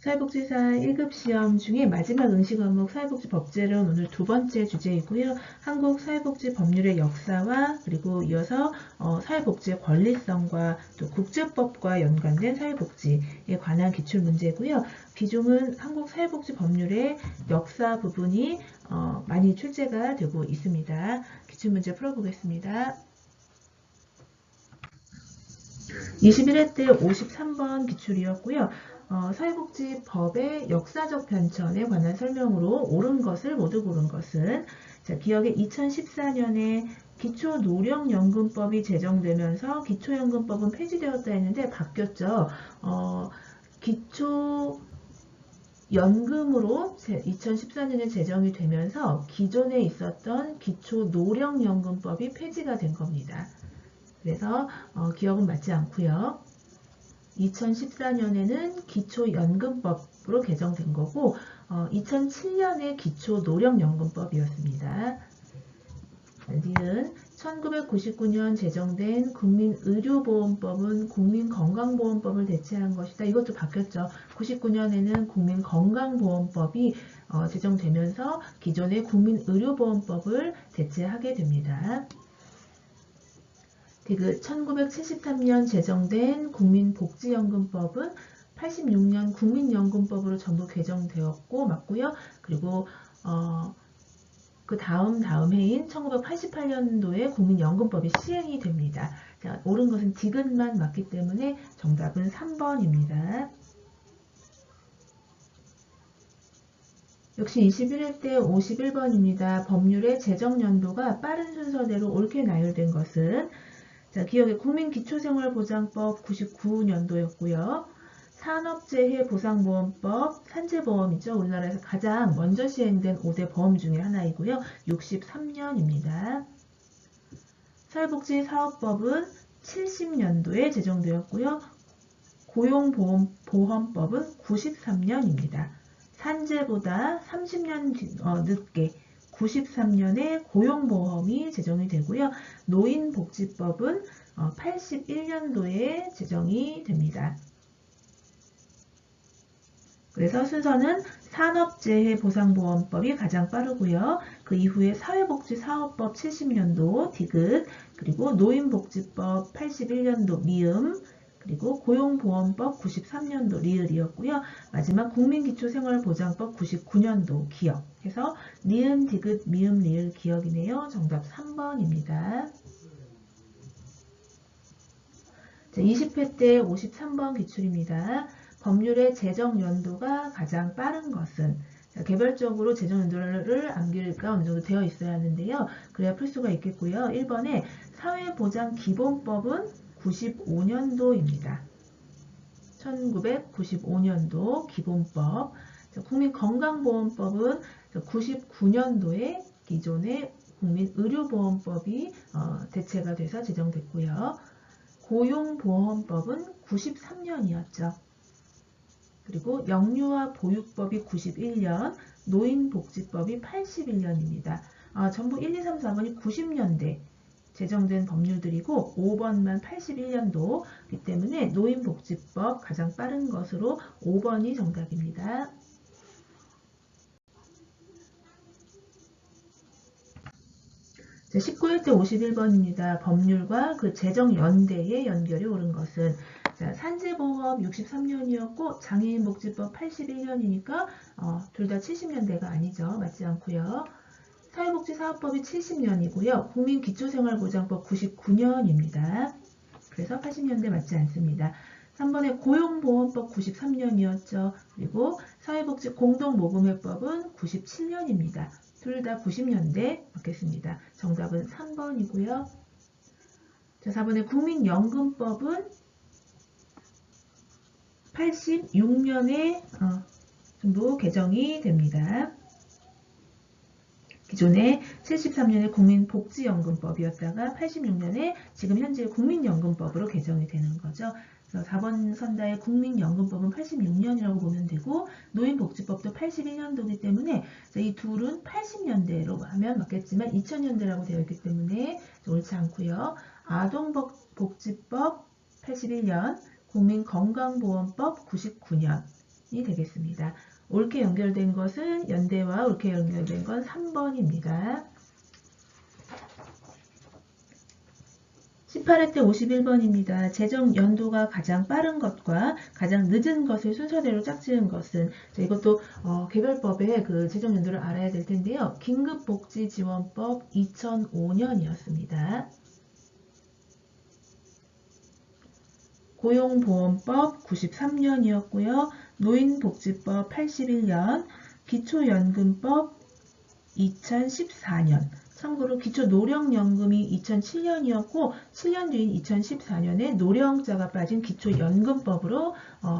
사회복지사 1급 시험 중에 마지막 응시 과목 사회복지법제론 오늘 두 번째 주제이고요. 한국 사회복지 법률의 역사와 그리고 이어서 사회복지의 권리성과 또 국제법과 연관된 사회복지에 관한 기출문제고요. 비중은 한국 사회복지 법률의 역사 부분이 많이 출제가 되고 있습니다. 기출문제 풀어보겠습니다. 21회 때 53번 기출이었고요. 사회복지법의 역사적 변천에 관한 설명으로 옳은 것을 모두 고른 것은 기억에 2014년에 기초노령연금법이 제정되면서 기초연금법은 폐지되었다 했는데 바뀌었죠. 기초연금으로 2014년에 제정이 되면서 기존에 있었던 기초노령연금법이 폐지가 된 겁니다. 그래서 기억은 맞지 않고요. 2014년에는 기초연금법으로 개정된 거고 2007년에 기초노령연금법이었습니다. 니은 1999년 제정된 국민의료보험법은 국민건강보험법을 대체한 것이다. 이것도 바뀌었죠. 99년에는 국민건강보험법이 제정되면서 기존의 국민의료보험법을 대체하게 됩니다. 디귿 1973년 제정된 국민복지연금법은 86년 국민연금법으로 전부 개정되었고 맞고요. 그리고 그 다음 해인 1988년도에 국민연금법이 시행이 됩니다. 자, 옳은 것은 디귿만 맞기 때문에 정답은 3번입니다. 역시 21회 때 51번입니다. 법률의 제정 연도가 빠른 순서대로 옳게 나열된 것은 자, 기억에 국민기초생활보장법 99년도였고요. 산업재해보상보험법, 산재보험이죠. 우리나라에서 가장 먼저 시행된 5대 보험 중에 하나이고요. 63년입니다. 사회복지사업법은 70년도에 제정되었고요. 고용보험법은 93년입니다. 산재보다 30년 늦게 93년에 고용보험이 제정이 되고요. 노인복지법은 81년도에 제정이 됩니다. 그래서 순서는 산업재해보상보험법이 가장 빠르고요. 그 이후에 사회복지사업법 70년도 디귿, 그리고 노인복지법 81년도 미음, 그리고 고용보험법 93년도 리을이었고요. 마지막 국민기초생활보장법 99년도 기억 해서 니은, 디귿, 미음, 리을, 기억이네요. 정답 3번입니다. 자, 20회 때 53번 기출입니다. 법률의 제정 연도가 가장 빠른 것은 자, 개별적으로 제정 연도를 암기가 어느 정도 되어 있어야 하는데요. 그래야 풀 수가 있겠고요. 1번에 사회보장기본법은 95년도입니다. 1995년도 기본법. 국민건강보험법은 99년도에 기존의 국민의료보험법이 대체가 돼서 제정됐고요. 고용보험법은 93년이었죠. 그리고 영유아보육법이 91년, 노인복지법이 81년입니다. 전부 1, 2, 3, 4번이 90년대 제정된 법률들이고 5번만 81년도이기 때문에 노인복지법 가장 빠른 것으로 5번이 정답입니다. 자, 19회 때 51번입니다. 법률과 그 제정 연대의 연결이 옳은 것은 자, 산재보험 63년이었고 장애인복지법 81년이니까 둘 다 70년대가 아니죠. 맞지 않고요. 사회복지사업법이 70년이고요. 국민기초생활보장법 99년입니다. 그래서 80년대 맞지 않습니다. 3번에 고용보험법 93년이었죠. 그리고 사회복지공동모금회법은 97년입니다. 둘 다 90년대 맞겠습니다. 정답은 3번이고요. 자, 4번에 국민연금법은 86년에 전부 개정이 됩니다. 기존에 73년에 국민복지연금법이었다가 86년에 지금 현재 국민연금법으로 개정이 되는 거죠. 그래서 4번 선다의 국민연금법은 86년이라고 보면 되고 노인복지법도 81년도이기 때문에 이 둘은 80년대로 하면 맞겠지만 2000년대라고 되어 있기 때문에 옳지 않고요. 아동복지법 81년, 국민건강보험법 99년, 되겠습니다. 옳게 연결된 것은 연대와 옳게 연결된 건 3번입니다. 18회 때 51번입니다. 재정 연도가 가장 빠른 것과 가장 늦은 것을 순서대로 짝지은 것은, 이것도 개별법의 그 재정 연도를 알아야 될 텐데요. 긴급복지지원법 2005년이었습니다. 고용보험법 93년이었고요. 노인복지법 81년, 기초연금법 2014년, 참고로 기초노령연금이 2007년이었고 7년 뒤인 2014년에 노령자가 빠진 기초연금법으로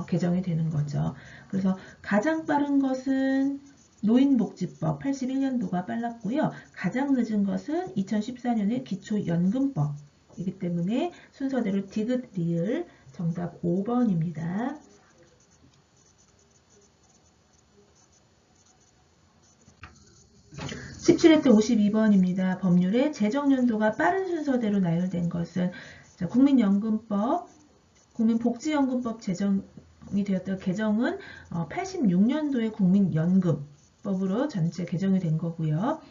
개정이 되는 거죠. 그래서 가장 빠른 것은 노인복지법 81년도가 빨랐고요. 가장 늦은 것은 2014년의 기초연금법이기 때문에 순서대로 디귿, 리을, 정답 5번입니다. 17회 때 52번입니다. 법률의 재정연도가 빠른 순서대로 나열된 것은, 국민연금법, 국민복지연금법 제정이 되었던 개정은 86년도에 국민연금법으로 전체 개정이 된 거고요.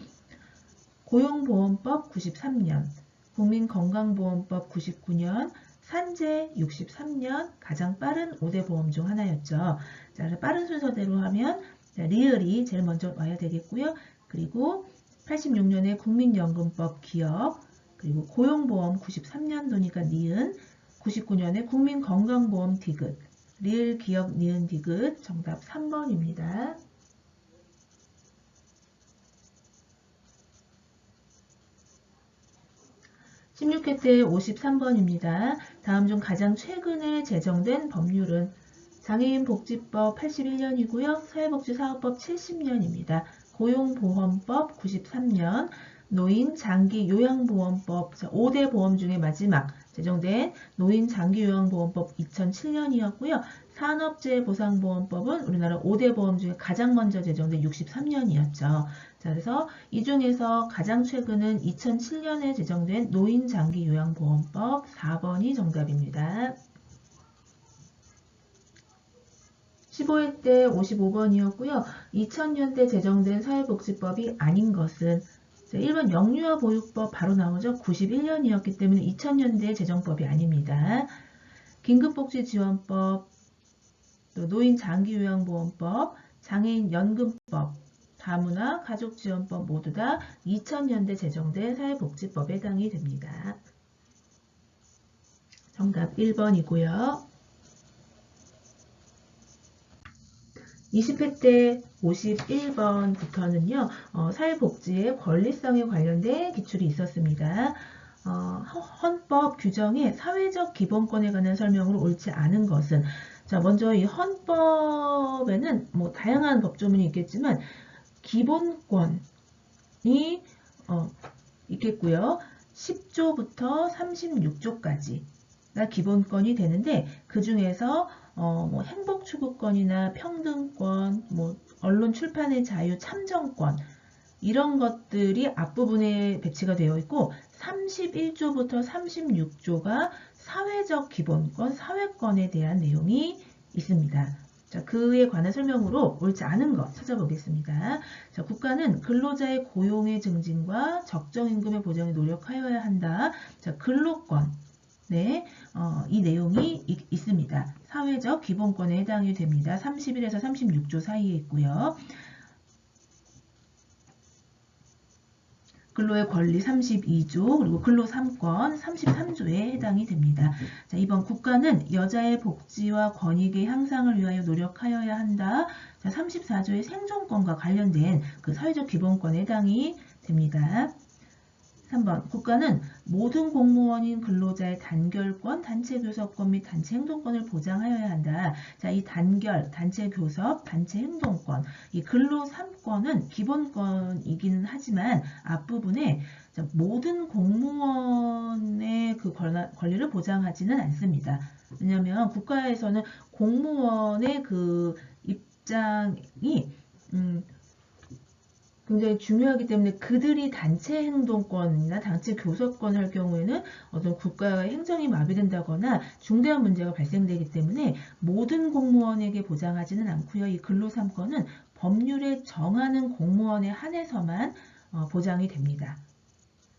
고용보험법 93년, 국민건강보험법 99년, 산재 63년, 가장 빠른 5대 보험 중 하나였죠. 자, 빠른 순서대로 하면 리을이 제일 먼저 와야 되겠고요. 그리고 86년에 국민연금법 기억, 그리고 고용보험 93년도니까 니은, 99년에 국민건강보험 디귿, 리을 기억 니은 디귿, 정답 3번입니다. 16회 때 53번입니다. 다음 중 가장 최근에 제정된 법률은 장애인복지법 81년이고요. 사회복지사업법 70년입니다. 고용보험법 93년, 노인장기요양보험법 5대 보험 중에 마지막 제정된 노인장기요양보험법 2007년이었고요. 산업재해보상보험법은 우리나라 5대 보험 중에 가장 먼저 제정된 63년이었죠. 자, 그래서 이 중에서 가장 최근은 2007년에 제정된 노인장기요양보험법 4번이 정답입니다. 15회 때 55번이었고요. 2000년대 제정된 사회복지법이 아닌 것은 1번 영유아 보육법 바로 나오죠. 91년이었기 때문에 2000년대 제정법이 아닙니다. 긴급복지지원법, 또 노인장기요양보험법, 장애인연금법, 다문화 가족지원법 모두 다 2000년대 제정된 사회복지법에 해당이 됩니다. 정답 1번이고요. 20회 때 51번부터는요, 사회복지의 권리성에 관련된 기출이 있었습니다. 헌법 규정의 사회적 기본권에 관한 설명으로 옳지 않은 것은, 자, 먼저 이 헌법에는 뭐 다양한 법조문이 있겠지만, 기본권이 있겠고요. 10조부터 36조까지가 기본권이 되는데, 그 중에서 뭐 행복추구권이나 평등권, 뭐 언론 출판의 자유, 참정권 이런 것들이 앞부분에 배치가 되어 있고 31조부터 36조가 사회적 기본권, 사회권에 대한 내용이 있습니다. 자, 그에 관한 설명으로 옳지 않은 것 찾아보겠습니다. 자, 국가는 근로자의 고용의 증진과 적정임금의 보장에 노력하여야 한다. 자, 근로권. 네, 이 내용이 있습니다. 사회적 기본권에 해당이 됩니다. 31에서 36조 사이에 있고요. 근로의 권리 32조, 그리고 근로 3권 33조에 해당이 됩니다. 자, 2번 국가는 여자의 복지와 권익의 향상을 위하여 노력하여야 한다. 자, 34조의 생존권과 관련된 그 사회적 기본권에 해당이 됩니다. 3번 국가는 모든 공무원인 근로자의 단결권, 단체 교섭권 및 단체 행동권을 보장하여야 한다. 자, 이 단결, 단체 교섭, 단체 행동권, 이 근로 3권은 기본권이기는 하지만 앞부분에 모든 공무원의 그 권리를 보장하지는 않습니다. 왜냐하면 국가에서는 공무원의 그 입장이 굉장히 중요하기 때문에 그들이 단체 행동권이나 단체 교섭권을 할 경우에는 어떤 국가의 행정이 마비된다거나 중대한 문제가 발생되기 때문에 모든 공무원에게 보장하지는 않고요. 이 근로 3권은 법률에 정하는 공무원에 한해서만 보장이 됩니다.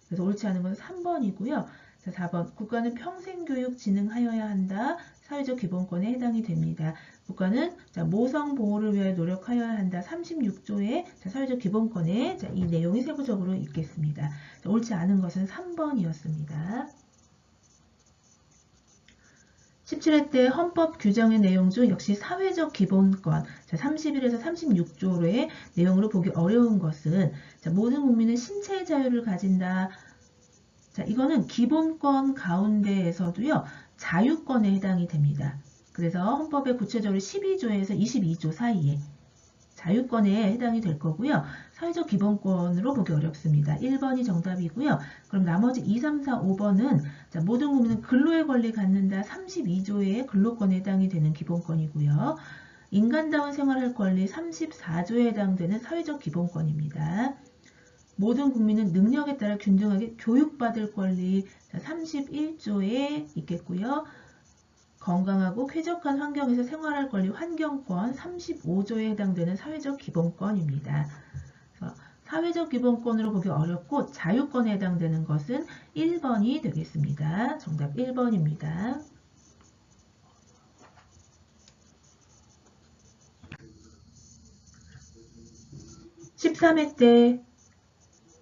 그래서 옳지 않은 건 3번이고요. 자, 4번. 국가는 평생교육 진흥하여야 한다. 사회적 기본권에 해당이 됩니다. 국가는 모성 보호를 위해 노력하여야 한다. 36조의 사회적 기본권에 이 내용이 세부적으로 있겠습니다. 자, 옳지 않은 것은 3번이었습니다. 17회 때 헌법 규정의 내용 중 역시 사회적 기본권 31에서 36조의 내용으로 보기 어려운 것은 모든 국민은 신체의 자유를 가진다. 자, 이거는 기본권 가운데에서도요. 자유권에 해당이 됩니다. 그래서 헌법의 구체적으로 12조에서 22조 사이에 자유권에 해당이 될 거고요. 사회적 기본권으로 보기 어렵습니다. 1번이 정답이고요. 그럼 나머지 2, 3, 4, 5번은 모든 국민은 근로의 권리 갖는다. 32조의 근로권에 해당이 되는 기본권이고요. 인간다운 생활할 권리 34조에 해당되는 사회적 기본권입니다. 모든 국민은 능력에 따라 균등하게 교육받을 권리 31조에 있겠고요. 건강하고 쾌적한 환경에서 생활할 권리 환경권 35조에 해당되는 사회적 기본권입니다. 사회적 기본권으로 보기 어렵고 자유권에 해당되는 것은 1번이 되겠습니다. 정답 1번입니다. 13회 때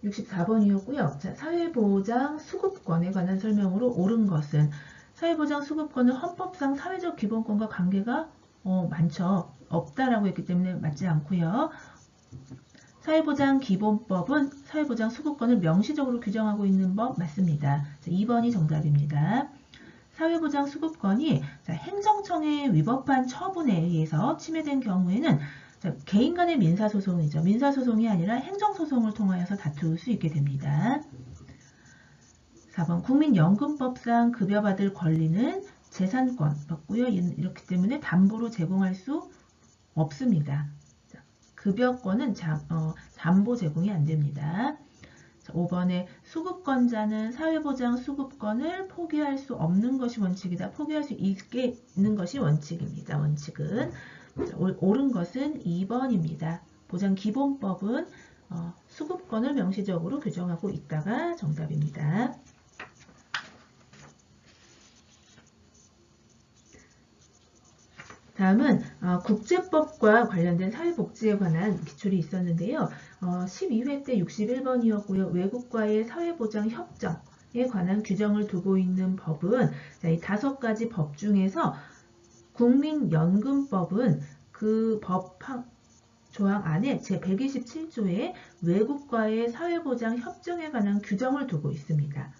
64번이었고요. 자, 사회보장 수급권에 관한 설명으로 옳은 것은 사회보장 수급권은 헌법상 사회적 기본권과 관계가 많죠. 없다라고 했기 때문에 맞지 않고요. 사회보장 기본법은 사회보장 수급권을 명시적으로 규정하고 있는 법 맞습니다. 자, 2번이 정답입니다. 사회보장 수급권이 행정청에 위법한 처분에 의해서 침해된 경우에는 개인 간의 민사소송이죠. 민사소송이 아니라 행정소송을 통하여서 다툴 수 있게 됩니다. 4번 국민연금법상 급여받을 권리는 재산권 맞고요. 이렇기 때문에 담보로 제공할 수 없습니다. 급여권은 담보 제공이 안 됩니다. 5번에 수급권자는 사회보장 수급권을 포기할 수 없는 것이 원칙이다. 포기할 수 있게 있는 것이 원칙입니다. 원칙은 옳은 것은 2번입니다. 보장기본법은 수급권을 명시적으로 규정하고 있다가 정답입니다. 다음은 국제법과 관련된 사회복지에 관한 기출이 있었는데요. 12회 때 61번이었고요. 외국과의 사회보장 협정에 관한 규정을 두고 있는 법은 이 5가지 법 중에서 국민연금법은 그 법 조항 안에 제127조에 외국과의 사회보장 협정에 관한 규정을 두고 있습니다.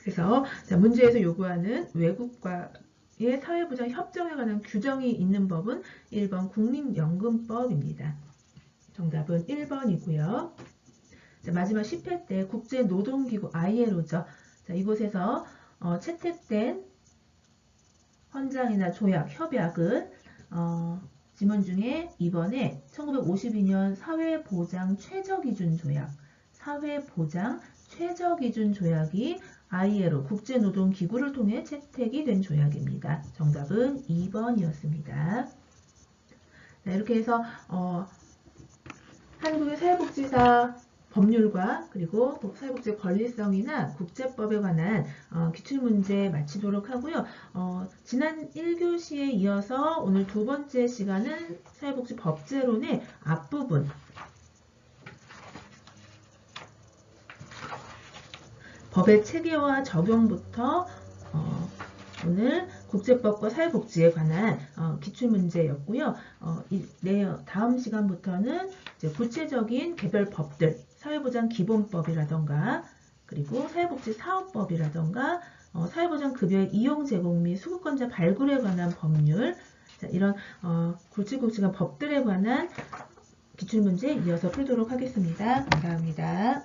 그래서 문제에서 요구하는 외국과의 사회보장 협정에 관한 규정이 있는 법은 1번 국민연금법입니다. 정답은 1번이고요. 마지막 10회 때 국제노동기구 ILO죠. 이곳에서 채택된 헌장이나 조약, 협약은 지문 중에 2번에 1952년 사회보장 최저기준조약, 사회보장 최저기준조약이 ILO 국제노동기구를 통해 채택이 된 조약입니다. 정답은 2번이었습니다. 이렇게 해서 한국의 사회복지사 법률과 그리고 사회복지 권리성이나 국제법에 관한 기출문제 마치도록 하고요. 지난 1교시에 이어서 오늘 2번째 시간은 사회복지 법제론의 앞부분 법의 체계와 적용부터 오늘 국제법과 사회복지에 관한 기출문제였고요. 다음 시간부터는 이제 구체적인 개별 법들, 사회보장 기본법이라던가 그리고 사회복지 사업법이라던가 사회보장 급여의 이용 제공 및 수급권자 발굴에 관한 법률 이런 굵직굵직한 법들에 관한 기출문제 이어서 풀도록 하겠습니다. 감사합니다.